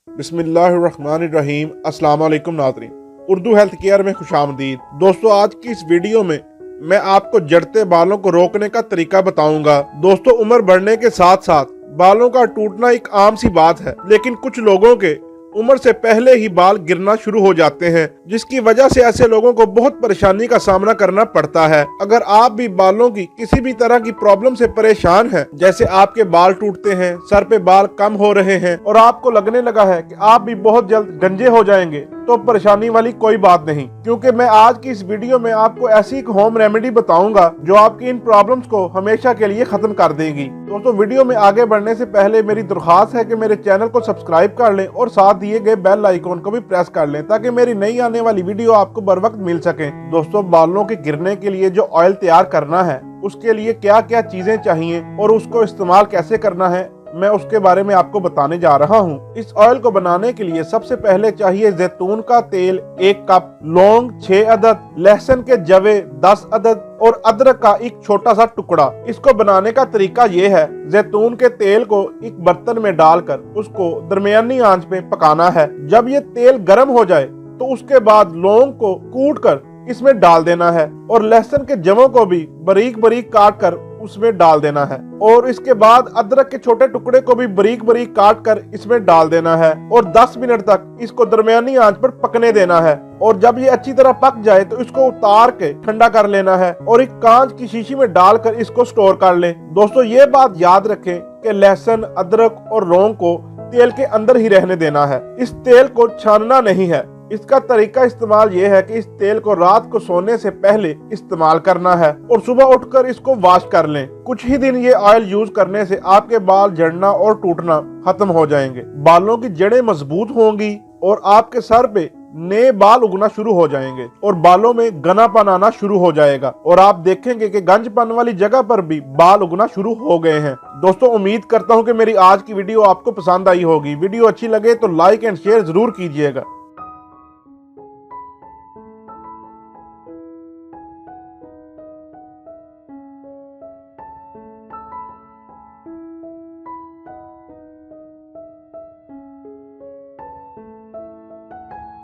बिस्मिल्लाहिर्रहमानिर्रहीम। अस्सलाम वालेकुम नाज़रीन, उर्दू हेल्थ केयर में खुशामदीद। दोस्तों, आज की इस वीडियो में मैं आपको जड़ते बालों को रोकने का तरीका बताऊंगा। दोस्तों, उम्र बढ़ने के साथ साथ बालों का टूटना एक आम सी बात है, लेकिन कुछ लोगों के उम्र से पहले ही बाल गिरना शुरू हो जाते हैं, जिसकी वजह से ऐसे लोगों को बहुत परेशानी का सामना करना पड़ता है। अगर आप भी बालों की किसी भी तरह की प्रॉब्लम से परेशान हैं, जैसे आपके बाल टूटते हैं, सर पे बाल कम हो रहे हैं और आपको लगने लगा है कि आप भी बहुत जल्द गंजे हो जाएंगे, तो परेशानी वाली कोई बात नहीं, क्योंकि मैं आज की इस वीडियो में आपको ऐसी एक होम रेमेडी बताऊंगा जो आपकी इन प्रॉब्लम्स को हमेशा के लिए खत्म कर देगी। दोस्तों, वीडियो में आगे बढ़ने से पहले मेरी दरख्वास्त है कि मेरे चैनल को सब्सक्राइब कर लें और साथ दिए गए बेल आइकॉन को भी प्रेस कर लें, ताकि मेरी नई आने वाली वीडियो आपको बर वक्त मिल सके। दोस्तों, बालों के गिरने के लिए जो ऑयल तैयार करना है, उसके लिए क्या क्या चीजें चाहिए और उसको इस्तेमाल कैसे करना है, मैं उसके बारे में आपको बताने जा रहा हूँ। इस ऑयल को बनाने के लिए सबसे पहले चाहिए जैतून का तेल 1 कप, लौंग 6 अदद, लहसुन के जवे 10 अदद और अदरक का एक छोटा सा टुकड़ा। इसको बनाने का तरीका ये है, जैतून के तेल को एक बर्तन में डालकर उसको दरमियानी आंच पे पकाना है। जब ये तेल गर्म हो जाए तो उसके बाद लौंग को कूट कर इसमें डाल देना है और लहसुन के जवों को भी बारीक बारीक काट कर उसमें डाल देना है और इसके बाद अदरक के छोटे टुकड़े को भी बारीक बारीक काट कर इसमें डाल देना है और 10 मिनट तक इसको दरमियानी आंच पर पकने देना है। और जब ये अच्छी तरह पक जाए तो इसको उतार के ठंडा कर लेना है और एक कांच की शीशी में डालकर इसको स्टोर कर लें। दोस्तों, ये बात याद रखें कि लहसुन, अदरक और लौंग को तेल के अंदर ही रहने देना है, इस तेल को छानना नहीं है। इसका तरीका इस्तेमाल ये है कि इस तेल को रात को सोने से पहले इस्तेमाल करना है और सुबह उठकर इसको वॉश कर लें। कुछ ही दिन ये ऑयल यूज करने से आपके बाल झड़ना और टूटना खत्म हो जाएंगे, बालों की जड़ें मजबूत होंगी और आपके सर पे नए बाल उगना शुरू हो जाएंगे और बालों में घनापन आना शुरू हो जाएगा और आप देखेंगे कि गंजपन वाली जगह पर भी बाल उगना शुरू हो गए हैं। दोस्तों, उम्मीद करता हूँ कि मेरी आज की वीडियो आपको पसंद आई होगी। वीडियो अच्छी लगे तो लाइक एंड शेयर जरूर कीजिएगा।